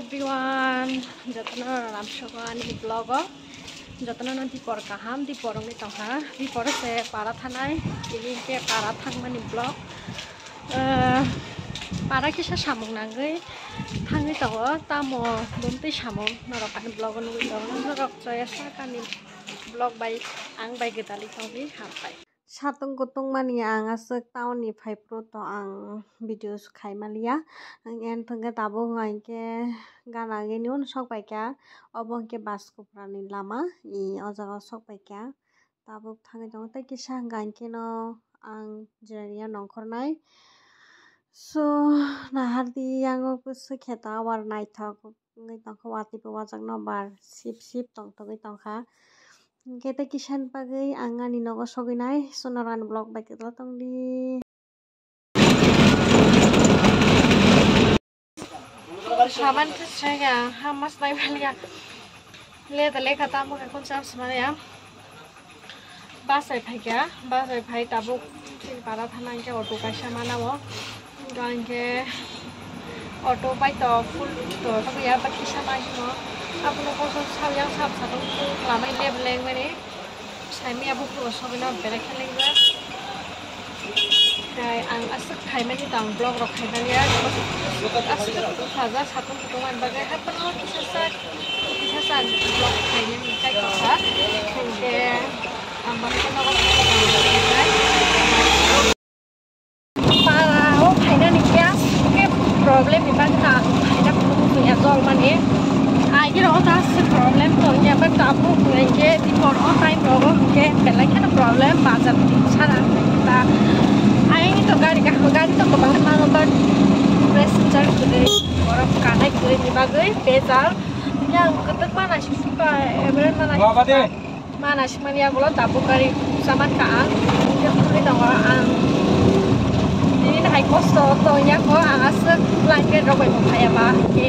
everyone, jatna ramshogani vlogo jatna na dipor kaham dipor ni tangha dipor se para thanai ini ke para thangmani vlog para kisa samung nangai thangai tawo tamo bomte samung narakan vlog nui tawo narok jaya sakani vlog bai ang bai gedali tawi hapai satung kutung mani ang asuk town ni phai pro to ang videos khai malia ang en thangga tabo ngai ke gana ge ni un sok pai kya obong ke bas ko prani lama i ojaga sok pai kya tabo thangai dong tai ki sang gan ke no ang jariya nongkhor nai so nahardi yang kusu kheta war nai thak ngai tangkho wati po wajak no bar sip tong togai tongkha kita kisan pagai angani nogo soginai sonoran blog baik itu tong di saban saya hamas nai valia le tale kata mo ka kon sab smare ya basai phai tabu para thana ke auto ka samana mo gange auto pai to full to ya pa kisama mo apno ko sab yang sab satu lama ile beleng mane sami abu pro sobina bere khelengba kai ang asuk khai mani tang blog rok khai bang ya asuk thaja satu kutungan bagai hapno kisasa blog khai ni kai kasa khenge amang ko no para o khai na ni kya ke problem ni bang ta khai na ko ya jol mane ai cái đó ta sẽ problem rồi nhà bắt tập một người kia thì còn ở tay rồi kia phải lấy cái problem mà giật sao là ta ai itu gari itu kebangan nonton messenger gede orang kanai gede ni bagai bezal yang ketek mana sih suka emeran mana sih mania gula tabu gari sama kaang yang kulit orang ini hai kosto to nya ko angas lain ke robai mo khaya ba ke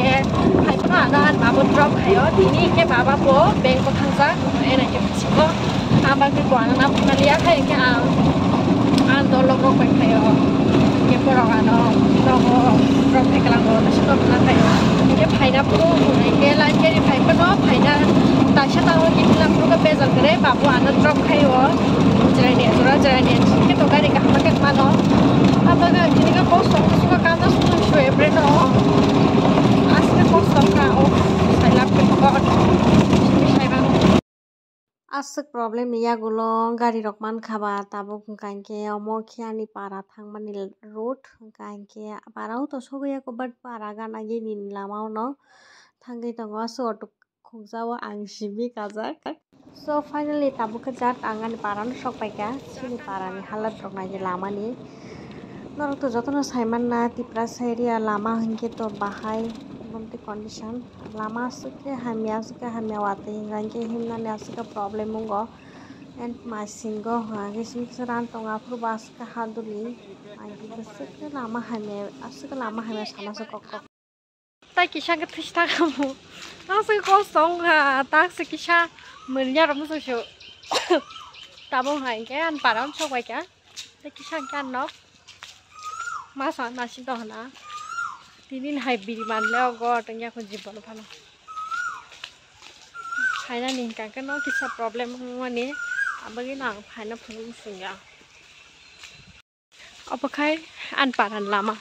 hai pa na an ba bon drop khayo tini ke baba po bank ko thangsa ena ke chiko aba ke ko na nalia khai ke an do logo ko khayo ke poro ano no drop ke lang go na stop na khayo ke phaina pro ke lain ke phai pa no phaina ta sha ta ho ke lang pro ka bezal kare babu an drop khayo jara ne ke to gari ka ma ke mano apa kan ini kan kosong suka kata suka cuy breno asli kosong kan oh saya lapar kok saya bang asik problem ni ya gulo gari rokman khaba tabo kanke omo khiani para thangmani road kanke para to sogoya ko bat para gana ge nin lamao no thangai tongo so auto khungjawa ang sibi kajak so finally tabo kajat angani para no sok paika sini para ni halat rok na ge lama ni Norok to jotono saiman na tipra area lama hingke to bahai bomti condition lama suke hamia wate hingke himna ne asuka problem mungo and masingo hage sinsaran tonga pru bas ka haduli agi suke lama hamia sama sokok tai kisha ke thista kamu asuka kosong ha tak se kisha menya rom so shu tabo hangke an param chokai ka tai kisha kan nok masa nasi dah na tinin hai biriman leo go tengah ko jibon phano phaina ning ka ke no kisa problem mani abagi nang phaina phung singa apakai an paran lama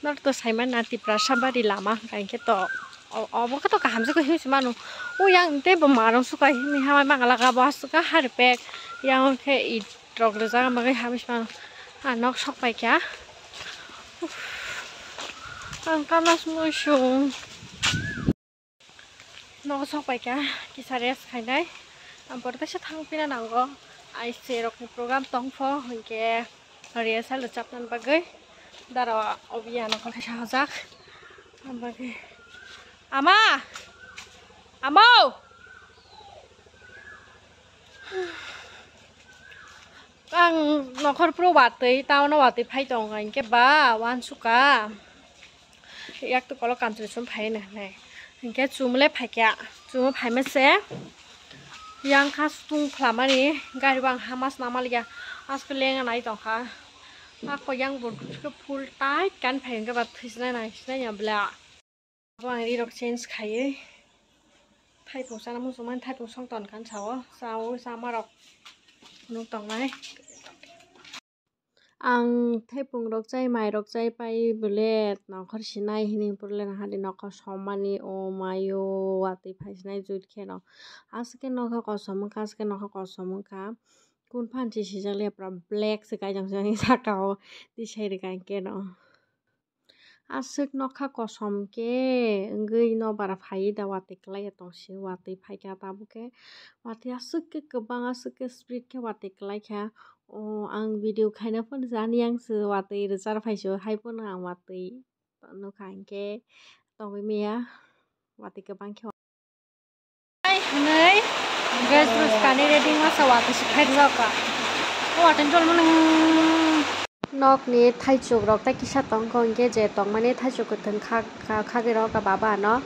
nor to saiman na tipra sabari lama kain ke to obo ka to ka hamse ko his manu o yang te bamarong suka mi hamai mangala ka bas suka harpek yang ke I trok le jaga magai hamis manu anok sok pai kya ang kanas mo siyong nakasok pa ka kisa res khainai ang porta siya thang pinananggo ay serok ni program tongfo hingke rehearsal chapnan bagay dara obiya nakal kasa hajak ang bagay ama ang nokor pro watei tao na watei phai tong hingke ba wan suka yak to kolo kantre sum phai na nai hingke chumle phakya chum phai mese yang khas tung phlamani gari bang hamas namalia asko lenga nai tong kha ako yang bur full tai kan phai ga ba thisna nai sna ya bla Vâng, đi đọc change khái thay phủ sang một số man thay phủ xong toàn cán cháu sao mà đọc nông tổng này ang thay phủ đọc chay mai đọc chay bay bule nó khó xin này hình bule là hadi nó có somani o mayo wati phải xin này rút khe nó aske nó có somon ka aske nó có somon ka kun phan chỉ chỉ le pra black se kai jang jang sa kao đi chơi được cái kia nó asuk no kha kosom ke ngui no bara phai da wati klai tong si wati phai ka ta bu ke wati asuk ke kebang asuk ke spirit ke wati klai kha o ang video khaina pon jani ang su wati rezar phai so hai pon ang wati no khan ke tong bi mia wati kebang ke ai nei guys terus kani ready ma sa wati khai ja ka wati jol man nóc ní thay chuột rồi tay kia sát tông con cái dễ tông mà ní thay chuột từng khác cái đó cả bà nó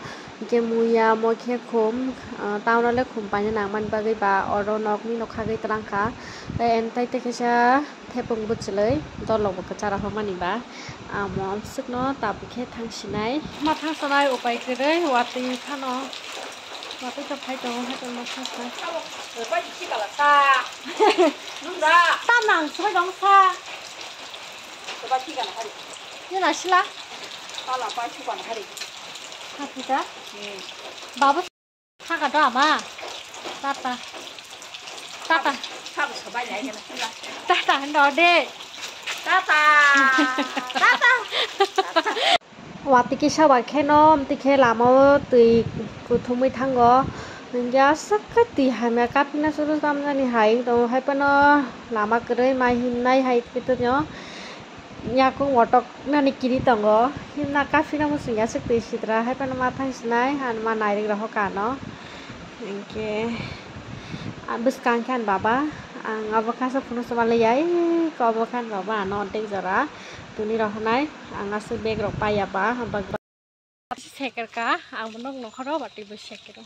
cái mùi môi kia khóm tao nó lấy khóm bài nàng mình bà cái bà ở đó nóc ní nó khác cái tăng khá đây em tay tay cái xa thay bông bút lấy đó là một cái chả là không ăn bà món sức nó tạo bị khét thang xí này mà thang sau này ở bài cái đấy hoạt thì thang nó và tôi tập hay cho nó thang này rồi quay chỉ cả là xa đúng ra ta nàng sẽ đóng xa như là xí lá, tao là phải chụp ảnh hay đi, hả chị ta, bảo thằng cả đó mà, tata, thằng số bảy này là, tata anh đó đi, tata, Wati kia sao vậy khen nó, thì khen làm ở từ cụ thông minh thằng đó, mình giá sắc cái thì hai mẹ cắt nó số năm ra đi hay, rồi hay bên nó làm mà cái đấy mai hôm nay hay cái tôi nhớ nhà cũng ngọt độc nên đi kiri tầng đó nhưng là cà phê nó muốn sinh sức từ xịt ra hay bên mà thay này hắn mà này được rồi cả nó cái bữa sáng kan baba avocado pun sama leyai ko avocado baba non tek jara tuni roh nai asu bag ro pa ya ba bag seker ka ang bonok no kharo bati bo seker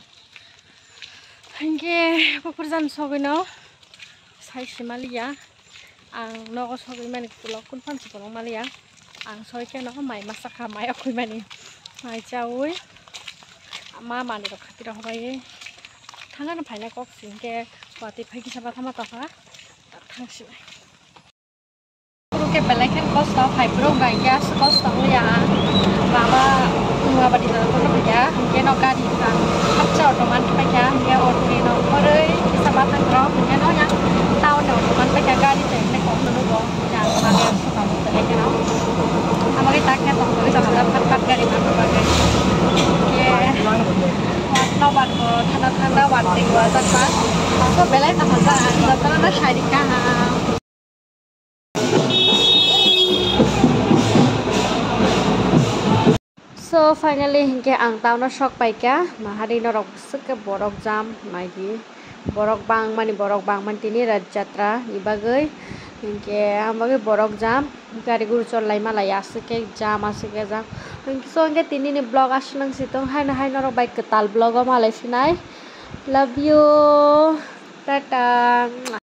hingge popurjan sogino sai simalia ang no sogi mani tulok kun phan sipong malia ang soi ke no mai masakha mai akhui mani mai chaui ama mani ro khati ro bai thanga na phaina kok singke wati phai ki saba thama ta ha thangsi ke belakan cost of phai pro gai gas cost of ya baba nga badi na ko no ya ke no ka di ka hap cha automan pa ya ke auto no ore ki saba thang ro ke no ya tao no automan pa ya ga di te ne ko no go ya ma le so ka mo te ke no ama ke tak ke tong ko sa sa pat ga di ma ba ke no ban ko thana wan ting wa sa pa so belai ta sa da ta na shai di ka So finally hingke ang tao no shock pai ka mahari no rok suk ke borok jam mai di borok bang man tini rat jatra ibagai hingke amage borok jam gari gur chol lai mala ya sike jam asike jam so hingke tini ni blog asnang sitong hai no rok bai ketal blog malai sinai love you tata